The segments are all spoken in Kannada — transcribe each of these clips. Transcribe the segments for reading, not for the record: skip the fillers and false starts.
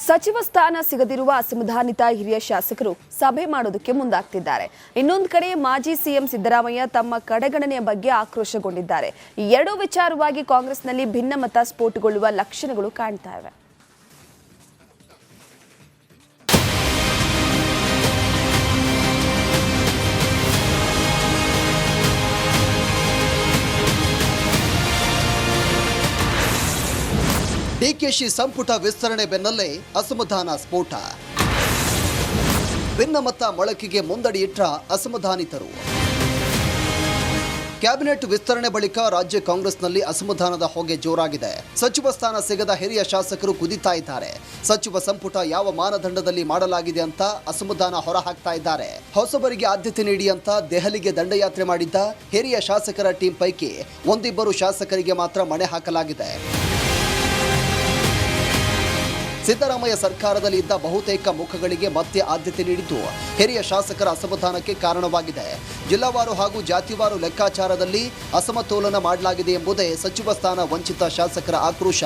ಸಚಿವ ಸ್ಥಾನ ಸಿಗದಿರುವ ಅಸಮಾಧಾನಿತ ಹಿರಿಯ ಶಾಸಕರು ಸಭೆ ಮಾಡೋದಕ್ಕೆ ಮುಂದಾಗ್ತಿದ್ದಾರೆ. ಇನ್ನೊಂದು ಕಡೆ ಮಾಜಿ ಸಿಎಂ ಸಿದ್ದರಾಮಯ್ಯ ತಮ್ಮ ಕಡೆಗಣನೆಯ ಬಗ್ಗೆ ಆಕ್ರೋಶಗೊಂಡಿದ್ದಾರೆ. ಈ ಎರಡೂ ವಿಚಾರವಾಗಿ ಕಾಂಗ್ರೆಸ್ನಲ್ಲಿ ಭಿನ್ನಮತ ಸ್ಫೋಟಗೊಳ್ಳುವ ಲಕ್ಷಣಗಳು ಕಾಣ್ತಾ ಇವೆ. ಡಿಕೆಶಿ ಸಂಪುಟ ವಿಸ್ತರಣೆ ಬೆನ್ನಲ್ಲೇ ಅಸಮಾಧಾನ ಸ್ಫೋಟ. ಭಿನ್ನಮತ ಮೊಳಕೆಗೆ ಮುಂದಡಿ ಇಟ್ಟ ಅಸಮಾಧಾನಿತರು. ಕ್ಯಾಬಿನೆಟ್ ವಿಸ್ತರಣೆ ಬಳಿಕ ರಾಜ್ಯ ಕಾಂಗ್ರೆಸ್ನಲ್ಲಿ ಅಸಮಾಧಾನದ ಹೊಗೆ ಜೋರಾಗಿದೆ. ಸಚಿವ ಸ್ಥಾನ ಸಿಗದ ಹಿರಿಯ ಶಾಸಕರು ಕುದಿತಾ ಇದ್ದಾರೆ. ಸಚಿವ ಸಂಪುಟ ಯಾವ ಮಾನದಂಡದಲ್ಲಿ ಮಾಡಲಾಗಿದೆ ಅಂತ ಅಸಮಾಧಾನ ಹೊರಹಾಕ್ತಾ ಇದ್ದಾರೆ. ಹೊಸಬರಿಗೆ ಆದ್ಯತೆ ನೀಡಿ ಅಂತ ದೆಹಲಿಗೆ ದಂಡಯಾತ್ರೆ ಮಾಡಿದ್ದ ಹಿರಿಯ ಶಾಸಕರ ಟೀಂ ಪೈಕಿ ಒಂದಿಬ್ಬರು ಶಾಸಕರಿಗೆ ಮಾತ್ರ ಮಣೆ ಹಾಕಲಾಗಿದೆ. ಸಿದ್ದರಾಮಯ್ಯ ಸರ್ಕಾರದಲ್ಲಿ ಇದ್ದ ಬಹುತೇಕ ಮುಖಗಳಿಗೆ ಮತ್ತೆ ಆದ್ಯತೆ ನೀಡಿದ್ದು ಹಿರಿಯ ಶಾಸಕರ ಅಸಮಾಧಾನಕ್ಕೆ ಕಾರಣವಾಗಿದೆ. ಜಿಲ್ಲಾವಾರು ಹಾಗೂ ಜಾತಿವಾರು ಲೆಕ್ಕಾಚಾರದಲ್ಲಿ ಅಸಮತೋಲನ ಮಾಡಲಾಗಿದೆ ಎಂಬುದೇ ಸಚಿವ ಸ್ಥಾನ ವಂಚಿತ ಶಾಸಕರ ಆಕ್ರೋಶ.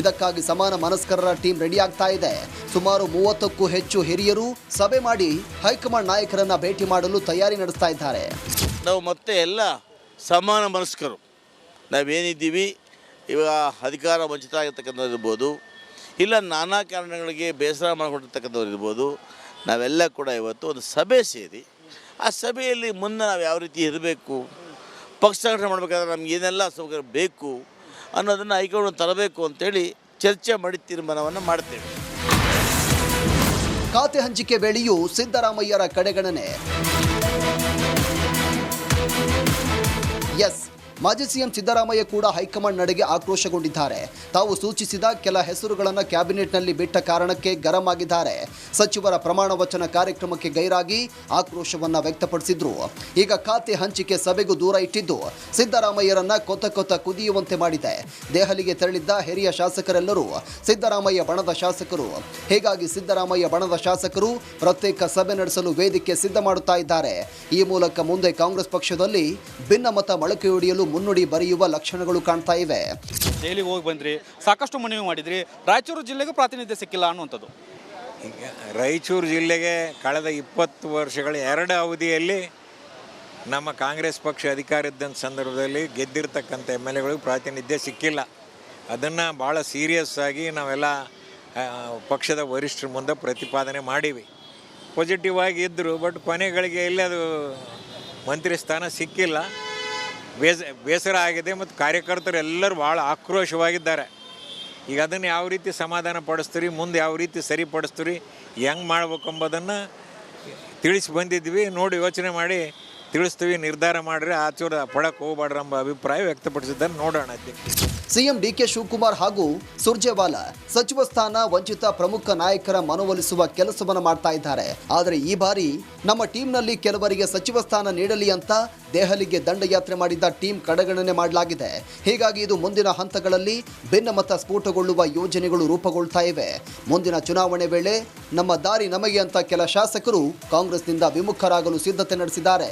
ಇದಕ್ಕಾಗಿ ಸಮಾನ ಮನಸ್ಕರರ ಟೀಮ್ ರೆಡಿಯಾಗ್ತಾ ಇದೆ. ಸುಮಾರು 30ಕ್ಕೂ ಹೆಚ್ಚು ಹಿರಿಯರು ಸಭೆ ಮಾಡಿ ಹೈಕಮಾಂಡ್ ನಾಯಕರನ್ನ ಭೇಟಿ ಮಾಡಲು ತಯಾರಿ ನಡೆಸ್ತಾ ಇದ್ದಾರೆ. ನಾವು ಮತ್ತೆ ಎಲ್ಲ ಸಮಾನ ಮನಸ್ಕರು ನಾವೇನಿದ್ದೀವಿ, ಇವಾಗ ಅಧಿಕಾರ ವಂಚಿತ ಆಗಿರ್ತಕ್ಕಂಥದ್ದು ಇರ್ಬೋದು, ಇಲ್ಲ ನಾನಾ ಕಾರಣಗಳಿಗೆ ಬೇಸರ ಮಾಡಿಕೊಂಡಿರ್ತಕ್ಕಂಥವ್ರು ಇರ್ಬೋದು, ನಾವೆಲ್ಲ ಕೂಡ ಇವತ್ತು ಒಂದು ಸಭೆ ಸೇರಿ ಆ ಸಭೆಯಲ್ಲಿ ಮುಂದೆ ನಾವು ಯಾವ ರೀತಿ ಇರಬೇಕು, ಪಕ್ಷ ಸಂಘಟನೆ ಮಾಡಬೇಕಾದ್ರೆ ನಮ್ಗೆ ಏನೆಲ್ಲ ಸೌಕರ್ಯ ಬೇಕು ಅನ್ನೋದನ್ನು ಹೈಕಮಾಂಡ್ ತರಬೇಕು ಅಂತೇಳಿ ಚರ್ಚೆ ಮಾಡಿ ತೀರ್ಮಾನವನ್ನು ಮಾಡ್ತೇವೆ. ಖಾತೆ ಹಂಚಿಕೆ ವೇಳೆಯೂ ಸಿದ್ದರಾಮಯ್ಯರ ಕಡೆಗಣನೆ. ಎಸ್, ಮಾಜಿ ಸಿಎಂ ಸಿದ್ದರಾಮಯ್ಯ ಕೂಡ ಹೈಕಮಾಂಡ್ ನಡೆಗೆ ಆಕ್ರೋಶಗೊಂಡಿದ್ದಾರೆ. ತಾವು ಸೂಚಿಸಿದ ಕೆಲ ಹೆಸರುಗಳನ್ನು ಕ್ಯಾಬಿನೆಟ್ನಲ್ಲಿ ಬಿಟ್ಟ ಕಾರಣಕ್ಕೆ ಗರಂ ಆಗಿದ್ದಾರೆ. ಸಚಿವರ ಪ್ರಮಾಣ ವಚನ ಕಾರ್ಯಕ್ರಮಕ್ಕೆ ಗೈರಾಗಿ ಆಕ್ರೋಶವನ್ನ ವ್ಯಕ್ತಪಡಿಸಿದ್ರು. ಈಗ ಖಾತೆ ಹಂಚಿಕೆ ಸಭೆಗೂ ದೂರ ಇಟ್ಟಿದ್ದು ಸಿದ್ದರಾಮಯ್ಯರನ್ನ ಕೊತ್ತ ಕುದಿಯುವಂತೆ ಮಾಡಿದೆ. ದೆಹಲಿಗೆ ತೆರಳಿದ್ದ ಹಿರಿಯ ಶಾಸಕರೆಲ್ಲರೂ ಸಿದ್ದರಾಮಯ್ಯ ಬಣದ ಶಾಸಕರು. ಹೀಗಾಗಿ ಸಿದ್ದರಾಮಯ್ಯ ಬಣದ ಶಾಸಕರು ಪ್ರತ್ಯೇಕ ಸಭೆ ನಡೆಸಲು ವೇದಿಕೆ ಸಿದ್ಧ ಮಾಡುತ್ತಾ ಇದ್ದಾರೆ. ಈ ಮೂಲಕ ಮುಂದೆ ಕಾಂಗ್ರೆಸ್ ಪಕ್ಷದಲ್ಲಿ ಭಿನ್ನಮತ ಮೊಳಕೆಯೊಡೆಯಲು ಮುನ್ನುಡಿ ಬರೆಯುವ ಲಕ್ಷಣಗಳು ಕಾಣ್ತಾ ಇವೆ. ದೆಹಲಿಗೆ ಹೋಗಿ ಬಂದ್ರಿ, ಸಾಕಷ್ಟು ಮನವಿ ಮಾಡಿದ್ರಿ, ರಾಯಚೂರು ಜಿಲ್ಲೆಗೂ ಪ್ರಾತಿನಿಧ್ಯ ಸಿಕ್ಕಿಲ್ಲ ಅನ್ನುವಂಥದ್ದು. ಈಗ ರಾಯಚೂರು ಜಿಲ್ಲೆಗೆ ಕಳೆದ 20 ವರ್ಷಗಳ 2 ಅವಧಿಯಲ್ಲಿ ನಮ್ಮ ಕಾಂಗ್ರೆಸ್ ಪಕ್ಷ ಅಧಿಕಾರ ಇದ್ದಂಥ ಸಂದರ್ಭದಲ್ಲಿ ಗೆದ್ದಿರ್ತಕ್ಕಂಥ MLAಗಳಿಗೂ ಪ್ರಾತಿನಿಧ್ಯ ಸಿಕ್ಕಿಲ್ಲ. ಅದನ್ನು ಭಾಳ ಸೀರಿಯಸ್ ಆಗಿ ನಾವೆಲ್ಲ ಪಕ್ಷದ ವರಿಷ್ಠರ ಮುಂದೆ ಪ್ರತಿಪಾದನೆ ಮಾಡೀವಿ. ಪಾಸಿಟಿವ್ ಆಗಿ ಇದ್ದರು, ಬಟ್ ಕೊನೆಗಳಿಗೆ ಎಲ್ಲಿ ಅದು ಮಂತ್ರಿ ಸ್ಥಾನ ಸಿಕ್ಕಿಲ್ಲ. ಬೇಸರ ಆಗಿದೆ ಮತ್ತು ಕಾರ್ಯಕರ್ತರು ಎಲ್ಲರೂ ಭಾಳ ಆಕ್ರೋಶವಾಗಿದ್ದಾರೆ. ಈಗ ಅದನ್ನು ಯಾವ ರೀತಿ ಸಮಾಧಾನ ಪಡಿಸ್ತೀರಿ, ಮುಂದೆ ಯಾವ ರೀತಿ ಸರಿಪಡಿಸ್ತೀರಿ, ಹೆಂಗೆ ಮಾಡ್ಬೇಕು ಎಂಬುದನ್ನು ತಿಳಿಸಿ ಬಂದಿದ್ವಿ. ನೋಡಿ ಯೋಚನೆ ಮಾಡಿ ತಿಳಿಸ್ತೀವಿ, ನಿರ್ಧಾರ ಮಾಡಿರಿ, ಆಚೂರ ಪಡಕ್ಕೆ ಹೋಗ್ಬಾಡ್ರಿ ಎಂಬ ಅಭಿಪ್ರಾಯ ವ್ಯಕ್ತಪಡಿಸಿದ್ದಾರೆ. ನೋಡೋಣ. ಸಿಎಂ ಡಿಕೆ ಶಿವಕುಮಾರ್ ಹಾಗೂ ಸುರ್ಜೇವಾಲಾ ಸಚಿವ ಸ್ಥಾನ ವಂಚಿತ ಪ್ರಮುಖ ನಾಯಕರ ಮನವೊಲಿಸುವ ಕೆಲಸವನ್ನು ಮಾಡ್ತಾ ಇದ್ದಾರೆ. ಆದರೆ ಈ ಬಾರಿ ನಮ್ಮ ಟೀಮ್ನಲ್ಲಿ ಕೆಲವರಿಗೆ ಸಚಿವ ಸ್ಥಾನ ನೀಡಲಿ ಅಂತ ದೆಹಲಿಗೆ ದಂಡಯಾತ್ರೆ ಮಾಡಿದ್ದ ಟೀಮ್ ಕಡೆಗಣನೆ ಮಾಡಲಾಗಿದೆ. ಹೀಗಾಗಿ ಇದು ಮುಂದಿನ ಹಂತಗಳಲ್ಲಿ ಭಿನ್ನಮತ ಸ್ಫೋಟಗೊಳ್ಳುವ ಯೋಜನೆಗಳು ರೂಪುಗೊಳ್ತಾ ಇವೆ. ಮುಂದಿನ ಚುನಾವಣೆ ವೇಳೆ ನಮ್ಮ ದಾರಿ ನಮಗೆ ಅಂತ ಕೆಲ ಶಾಸಕರು ಕಾಂಗ್ರೆಸ್ನಿಂದ ವಿಮುಖರಾಗಲು ಸಿದ್ಧತೆ ನಡೆಸಿದ್ದಾರೆ.